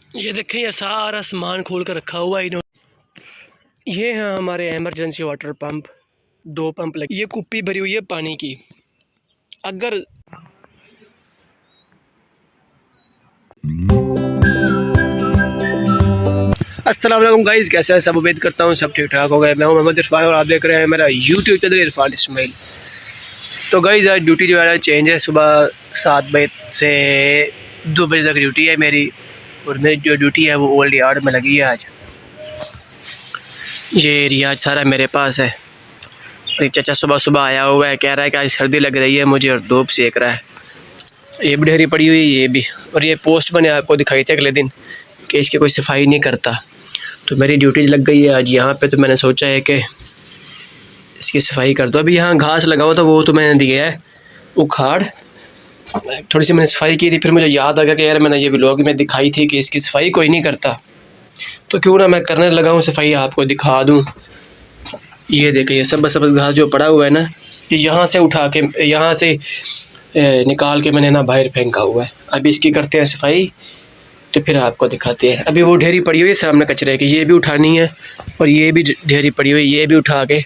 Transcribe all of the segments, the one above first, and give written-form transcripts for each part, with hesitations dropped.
ये देखें, ये सारा सामान खोल कर रखा हुआ है इन्होंने। ये हैं हमारे इमरजेंसी वाटर पंप, 2 पंप लगे। ये कुप्पी भरी हुई है पानी की। अगर अस्सलाम वालेकुम गाइस, कैसे हैं सब? उम्मीद करता हूँ सब ठीक ठाक हो गए। मैं हूँ मोहम्मद इरफान और आप देख रहे हैं मेरा यूट्यूब चैनल इरफान इस्माइल। तो गाइस आज ड्यूटी जो है चेंज है। सुबह 7 बजे से 2 बजे तक ड्यूटी है मेरी, और मेरी जो ड्यूटी है वो ओल्ड यार्ड में लगी है आज। ये एरिया सारा मेरे पास है। और एक चाचा सुबह सुबह आया हुआ है, कह रहा है कि आज सर्दी लग रही है मुझे और धूप सेक रहा है। ये भी ढेरी पड़ी हुई है ये भी। और ये पोस्ट मैंने आपको दिखाई थी अगले दिन कि इसकी कोई सफाई नहीं करता, तो मेरी ड्यूटी लग गई है आज यहाँ पे। तो मैंने सोचा है कि इसकी सफाई कर दो। अभी यहाँ घास लगा हुआ था वो तो मैंने दिया है उखाड़, थोड़ी सी मैंने सफाई की थी। फिर मुझे याद आ गया कि यार मैंने ये व्लॉग में दिखाई थी कि इसकी सफाई कोई नहीं करता, तो क्यों ना मैं करने लगा हूँ सफाई, आपको दिखा दूँ। ये देखिए, ये सब सबस घास जो पड़ा हुआ है ना, ये यहाँ से उठा के यहाँ से निकाल के मैंने ना बाहर फेंका हुआ है। अभी इसकी करते हैं सफाई, तो फिर आपको दिखाते हैं। अभी वो ढेरी पड़ी हुई है सामने कचरे की, ये भी उठानी है। और ये भी ढेरी पड़ी हुई है, ये भी उठा के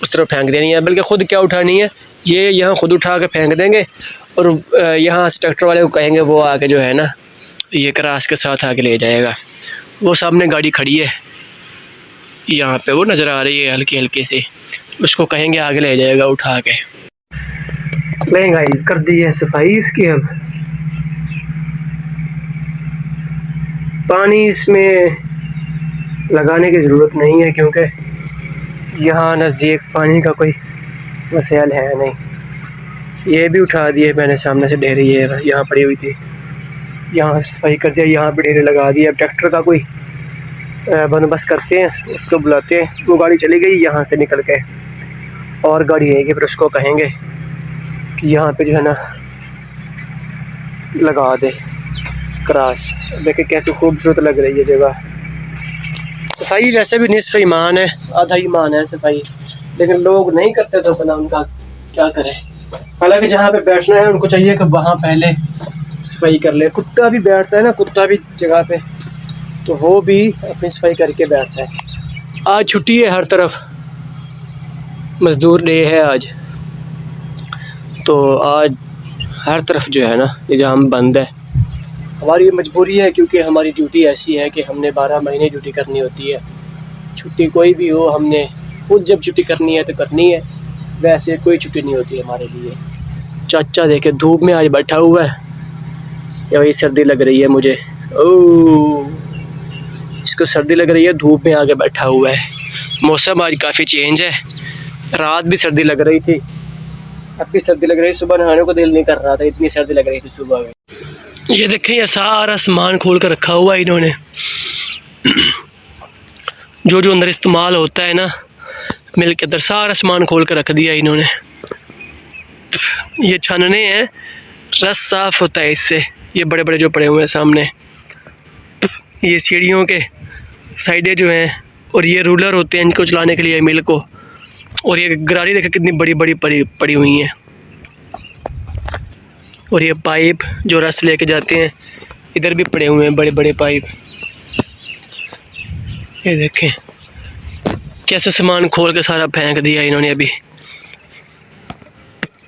उस तरफ फेंक देनी है। बल्कि ख़ुद क्या उठानी है, ये यहाँ खुद उठा के फेंक देंगे। और यहाँ से ट्रैक्टर वाले को कहेंगे वो आके जो है ना ये क्रास के साथ आके ले जाएगा। वो सामने गाड़ी खड़ी है यहाँ पे, वो नज़र आ रही है हल्की हल्की सी, उसको कहेंगे आगे ले जाएगा उठा के। गाइस कर दी है सफाई इसकी। अब पानी इसमें लगाने की ज़रूरत नहीं है क्योंकि यहाँ नज़दीक पानी का कोई मसला है नहीं। ये भी उठा दिए मैंने, सामने से ढेरी ये यहाँ पड़ी हुई थी, यहाँ सफाई कर दिया, यहाँ पे ढेरे लगा दिए। अब ट्रैक्टर का कोई बंदोबस्त करते हैं, उसको बुलाते हैं। वो गाड़ी चली गई यहाँ से निकल के, और गाड़ी आएगी, फिर उसको कहेंगे कि यहाँ पे जो है ना लगा दे क्रास। देखे कैसी खूबसूरत लग रही है जगह। सफाई वैसे भी निस्फ ईमान है, आधा ईमान है सफाई, लेकिन लोग नहीं करते तो पता उनका क्या करें। हालांकि जहाँ पे बैठना है उनको चाहिए कि वहाँ पहले सफाई कर ले। कुत्ता भी बैठता है ना, कुत्ता भी जगह पे, तो वो भी अपनी सफाई करके बैठता है। आज छुट्टी है हर तरफ, मज़दूर डे है आज, तो आज हर तरफ जो है ना निज़ाम बंद है। हमारी ये मजबूरी है क्योंकि हमारी ड्यूटी ऐसी है कि हमने 12 महीने ड्यूटी करनी होती है। छुट्टी कोई भी हो, हमने खुद जब छुट्टी करनी है तो करनी है, वैसे कोई छुट्टी नहीं होती हमारे लिए। चाचा देखे धूप में आज बैठा हुआ है, या वही सर्दी लग रही है मुझे। ओह, इसको सर्दी लग रही है, धूप में आके बैठा हुआ है। मौसम आज काफ़ी चेंज है, रात भी सर्दी लग रही थी, अब भी सर्दी लग रही है। सुबह नहाने को दिल नहीं कर रहा था, इतनी सर्दी लग रही थी सुबह में। ये देखें, ये सारा सामान खोल कर रखा हुआ है इन्होंने। जो जो अंदर इस्तेमाल होता है ना मिल के अंदर, सारा सामान खोल कर रख दिया इन्होंने। ये छानने हैं, रस साफ़ होता है इससे। ये बड़े बड़े जो पड़े हुए हैं सामने, ये सीढ़ियों के साइडें जो हैं, और ये रूलर होते हैं इनको चलाने के लिए मिल को। और ये गरारी देखें कितनी बड़ी बड़ी पड़ी हुई हैं। और ये पाइप जो रस लेके जाते हैं, इधर भी पड़े हुए हैं बड़े बड़े पाइप। ये देखें कैसे सामान खोल के सारा फेंक दिया इन्होंने।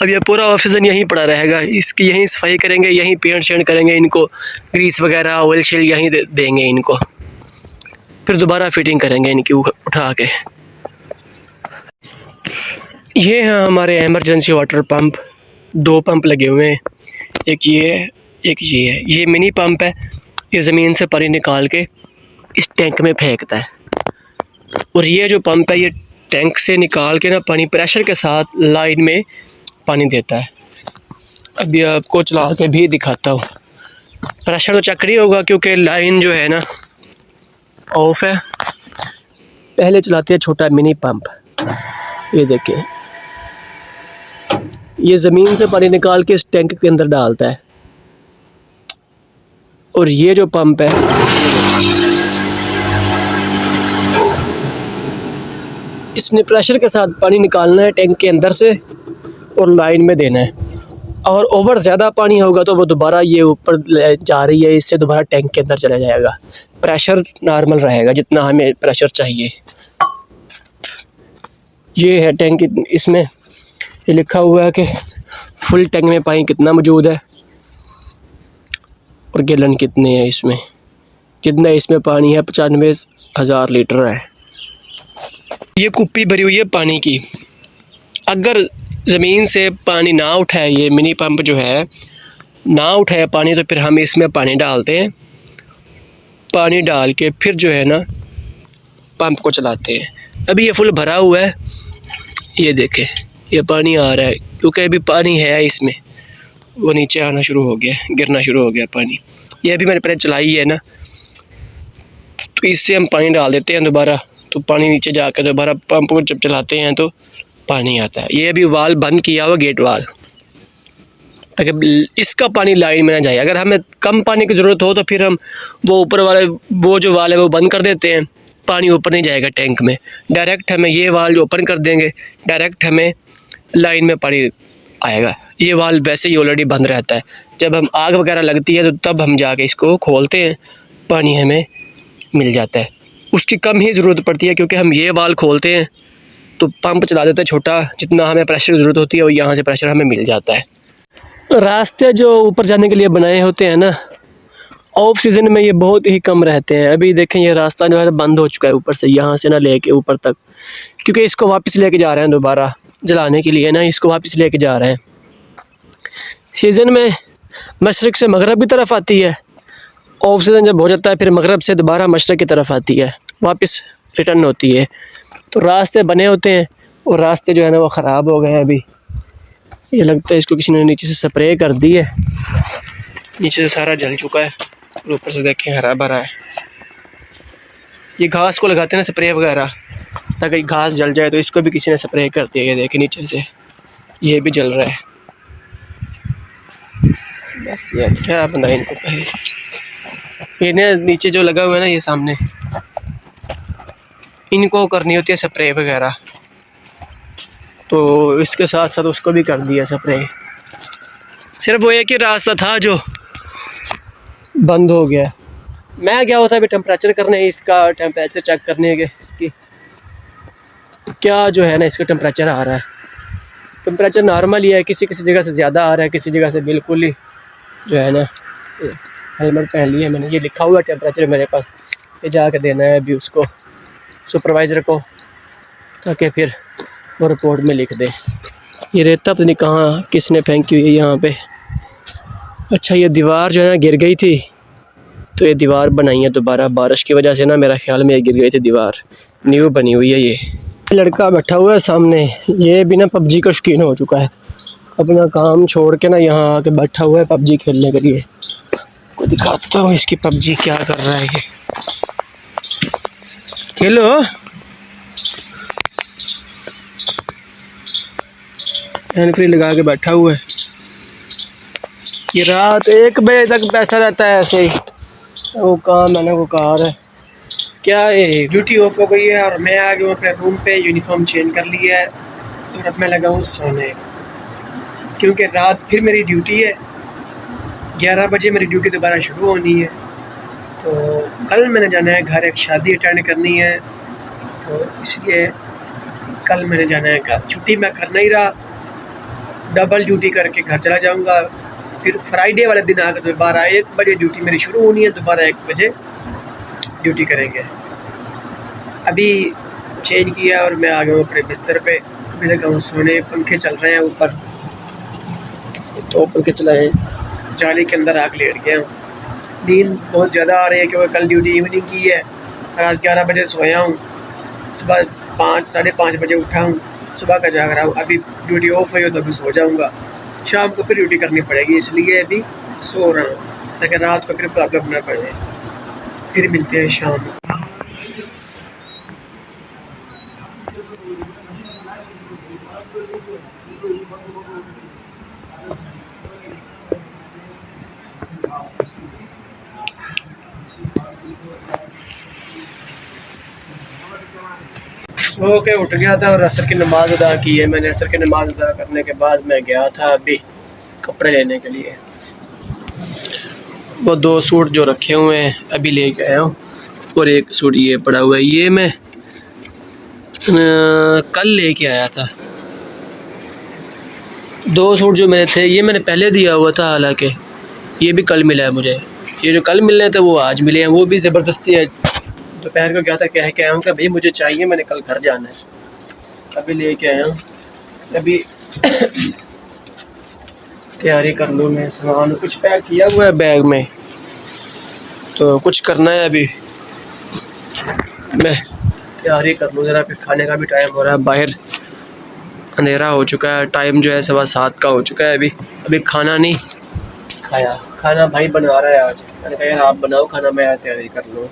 अब ये पूरा ऑफ सीज़न यहीं पड़ा रहेगा, इसकी यहीं सफाई करेंगे, यहीं पेंट शेंट करेंगे, इनको ग्रीस वगैरह ऑयल शेल यहीं देंगे इनको, फिर दोबारा फिटिंग करेंगे इनकी उठा के। ये हैं हमारे इमरजेंसी वाटर पंप, 2 पंप लगे हुए हैं, एक ये है एक ये है। ये मिनी पंप है, ये ज़मीन से पानी निकाल के इस टैंक में फेंकता है। और ये जो पंप है ये टैंक से निकाल के ना पानी प्रेशर के साथ लाइन में पानी देता है। अभी आपको चला के भी दिखाता हूँ। प्रेशर तो चेक नहीं होगा क्योंकि लाइन जो है ना ऑफ है। पहले चलाते हैं छोटा मिनी पंप। ये देखिए, ये ज़मीन से पानी निकाल के इस टैंक के अंदर डालता है। और ये जो पंप है इसने प्रेशर के साथ पानी निकालना है टैंक के अंदर से और लाइन में देना है। और ओवर ज़्यादा पानी होगा तो वो दोबारा ये ऊपर जा रही है, इससे दोबारा टैंक के अंदर चला जाएगा। प्रेशर नॉर्मल रहेगा जितना हमें प्रेशर चाहिए। ये है टैंक, इसमें ये लिखा हुआ है कि फुल टैंक में पानी कितना मौजूद है और गैलन कितने हैं इसमें, कितना इसमें पानी है। 95,000 लीटर है। ये कुप्पी भरी हुई है पानी की। अगर ज़मीन से पानी ना उठाए, ये मिनी पंप जो है ना उठाए पानी, तो फिर हम इसमें पानी डालते हैं। पानी डाल के फिर जो है ना पंप को चलाते हैं। अभी ये फुल भरा हुआ है, ये देखें ये पानी आ रहा है, क्योंकि अभी पानी है इसमें, वो नीचे आना शुरू हो गया, गिरना शुरू हो गया पानी। ये अभी मैंने पहले चलाई है ना, तो इससे हम पानी डाल देते हैं दोबारा, तो पानी नीचे जाकर दोबारा पंप को जब चलाते हैं तो पानी आता है। ये अभी वाल बंद किया हुआ, गेट वाल, ताकि इसका पानी लाइन में ना जाए। अगर हमें कम पानी की ज़रूरत हो तो फिर हम वो ऊपर वाले वो जो वाल है वो बंद कर देते हैं, पानी ऊपर नहीं जाएगा टैंक में। डायरेक्ट हमें ये वाल जो ओपन कर देंगे, डायरेक्ट हमें लाइन में पानी आएगा। ये वाल वैसे ही ऑलरेडी बंद रहता है। जब हम आग वगैरह लगती है तो तब हम जाके इसको खोलते हैं, पानी हमें मिल जाता है। उसकी कम ही ज़रूरत पड़ती है, क्योंकि हम ये वाल खोलते हैं तो पंप चला देते हैं छोटा, जितना हमें प्रेशर की ज़रूरत होती है और यहाँ से प्रेशर हमें मिल जाता है। रास्ते जो ऊपर जाने के लिए बनाए होते हैं ना, ऑफ सीज़न में ये बहुत ही कम रहते हैं। अभी देखें ये रास्ता जो है बंद हो चुका है ऊपर से, यहाँ से ना लेके ऊपर तक, क्योंकि इसको वापस लेके जा रहे हैं दोबारा जलाने के लिए ना, इसको वापस लेके जा रहे हैं। सीज़न में मशरक़ से मगरब की तरफ आती है, ऑफ सीज़न जब हो जाता है फिर मगरब से दोबारा मशरक़ की तरफ आती है, वापस रिटर्न होती है। तो रास्ते बने होते हैं और रास्ते जो है ना वो ख़राब हो गए हैं। अभी ये लगता है इसको किसी ने नीचे से स्प्रे कर दी है, नीचे से सारा जल चुका है और ऊपर से देखें हरा भरा है। ये घास को लगाते हैं ना स्प्रे वगैरह, ताकि घास जल जाए, तो इसको भी किसी ने स्प्रे कर दिया। ये देखें नीचे से ये भी जल रहा है। बस यार क्या बंदा इनको कहे। ये ना नीचे जो लगा हुआ है ना, ये सामने, इनको करनी होती है स्प्रे वगैरह, तो इसके साथ साथ उसको भी कर दिया स्प्रे। सिर्फ वो एक ही रास्ता था जो बंद हो गया। मैं गया हुआ था अभी टेम्परेचर करने, इसका टेम्परेचर चेक करने के, इसकी क्या जो है ना इसका टेम्परेचर आ रहा है। टेम्परेचर नॉर्मल ही है, किसी किसी जगह से ज़्यादा आ रहा है, किसी जगह से बिल्कुल ही जो है ना। हेलमेट पहन लिया मैंने, ये लिखा हुआ टेम्परेचर मेरे पास, ये जाके देना है अभी उसको सुपरवाइज़र को, ताकि फिर वो रिपोर्ट में लिख दे। ये रेता पता नहीं कहाँ किसने फेंकी हुई है यहाँ पे। अच्छा ये दीवार जो है ना गिर गई थी, तो ये दीवार बनाई है दोबारा, बारिश की वजह से ना मेरा ख्याल में ये गिर गई थी दीवार, न्यू बनी हुई है। ये लड़का बैठा हुआ है सामने, ये भी ना पबजी का शौकीन हो चुका है, अपना काम छोड़ के ना यहाँ आके बैठा हुआ है पबजी खेलने के लिए। को दिखाता हूँ इसकी पबजी क्या कर रहा है। ये खेलो, हैंड फ्री लगा के बैठा हुआ है। ये रात 1 बजे तक बैठा रहता है ऐसे ही। वो काम है ना, वो कार है क्या। ये ड्यूटी ऑफ हो गई है और मैं आ गया अपने रूम पे, यूनिफॉर्म चेंज कर लिया है और अब मैं लगा हूँ सोने, क्योंकि रात फिर मेरी ड्यूटी है। 11 बजे मेरी ड्यूटी दोबारा शुरू होनी है। तो कल मैंने जाना है घर, एक शादी अटेंड करनी है, तो इसलिए कल मैंने जाना है घर। छुट्टी मैं कर नहीं रहा, डबल ड्यूटी करके घर चला जाऊंगा। फिर फ्राइडे वाले दिन आकर दोबारा 1 बजे ड्यूटी मेरी शुरू होनी है, दोबारा 1 बजे ड्यूटी करेंगे। अभी चेंज किया और मैं आ गया हूँ अपने बिस्तर पे, अभी लगा हूँ सोने। पंखे चल रहे हैं ऊपर, तो पंखे चलाए, जाली के अंदर आग लेट गया हूँ। नींद बहुत ज़्यादा आ रही है, क्योंकि कल ड्यूटी इवनिंग की है। रात 11 बजे सोया हूँ, सुबह 5 साढ़े 5 बजे उठा हूँ, सुबह का जाग रहा हूँ। अभी ड्यूटी ऑफ है तो अभी सो जाऊँगा, शाम को फिर ड्यूटी करनी पड़ेगी, इसलिए अभी सो रहा हूँ ताकि रात को फिर प्रॉब्लम ना पड़े। फिर मिलते हैं शाम को। सो के उठ गया था और असर की नमाज़ अदा की है मैंने। असर की नमाज़ अदा करने के बाद मैं गया था अभी कपड़े लेने के लिए। वो 2 सूट जो रखे हुए हैं अभी लेके आया हूँ, और एक सूट ये पड़ा हुआ है, ये मैं कल लेके आया था। 2 सूट जो मेरे थे ये मैंने पहले दिया हुआ था, हालांकि ये भी कल मिला है मुझे। ये जो कल मिलने थे वो आज मिले हैं, वो भी ज़बरदस्ती है। दोपहर को क्या था, कह के आया हूँ कि भाई मुझे चाहिए, मैंने कल घर जाना है, अभी लेके आया हूँ। अभी तैयारी कर लूँ मैं, सामान कुछ पैक किया हुआ है बैग में, तो कुछ करना है। अभी मैं तैयारी कर लूँ ज़रा, फिर खाने का भी टाइम हो रहा है, बाहर अंधेरा हो चुका है, टाइम जो है 7:15 का हो चुका है। अभी खाना नहीं खाया, खाना भाई बना रहा है आज। मैंने कहा यार आप बनाओ खाना, मैं तैयारी कर लूँ।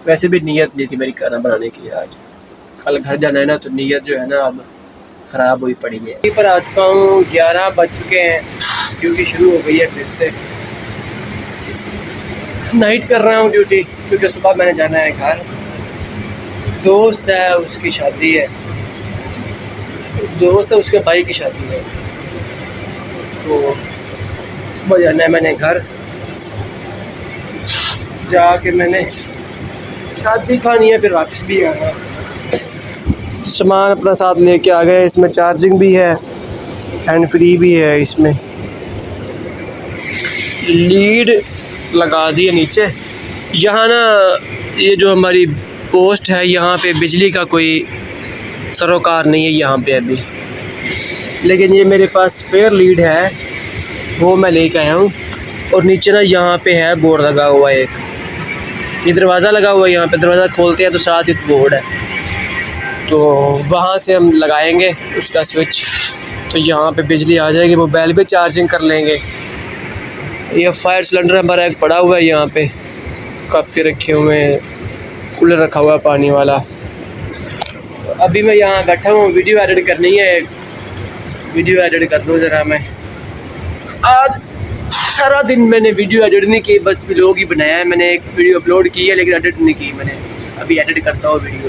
वैसे भी नीयत नहीं थी मेरी खाना बनाने की आज, कल घर जाना है ना, तो नीयत जो है ना अब ख़राब हुई पड़ी है। यहीं पर आ चुका हूँ, 11 बज चुके हैं, ड्यूटी शुरू हो गई है फिर से। नाइट कर रहा हूँ ड्यूटी, क्योंकि सुबह मैंने जाना है घर। दोस्त है, उसकी शादी है, दोस्त है उसके भाई की शादी है, तो सुबह जाना है मैंने घर। जाके मैंने शादी खानी है, फिर वापस भी आना। सामान अपना साथ लेके आ गए, इसमें चार्जिंग भी है, हैंड फ्री भी है, इसमें लीड लगा दी है नीचे। यहाँ ना ये जो हमारी पोस्ट है, यहाँ पे बिजली का कोई सरोकार नहीं है यहाँ पे अभी, लेकिन ये मेरे पास स्पेयर लीड है, वो मैं लेके आया हूँ। और नीचे ना यहाँ पे है बोर्ड लगा हुआ एक, ये दरवाज़ा लगा हुआ है, यहाँ पे दरवाज़ा खोलते हैं तो साथ ही बोर्ड है, तो वहाँ से हम लगाएंगे उसका स्विच, तो यहाँ पे बिजली आ जाएगी, मोबाइल पे चार्जिंग कर लेंगे। ये फायर सिलेंडर हमारा एक पड़ा हुआ है, यहाँ पे कप के रखे हुए हैं, कूलर रखा हुआ है पानी वाला। अभी मैं यहाँ बैठा हूँ, वीडियो एडिट करनी है, वीडियो एडिट कर लूँ ज़रा। मैं आज सारा दिन मैंने वीडियो एडिट नहीं की, बस व्लॉग ही बनाया है। मैंने एक वीडियो अपलोड की है, लेकिन एडिट नहीं की मैंने। अभी एडिट करता हूँ वीडियो।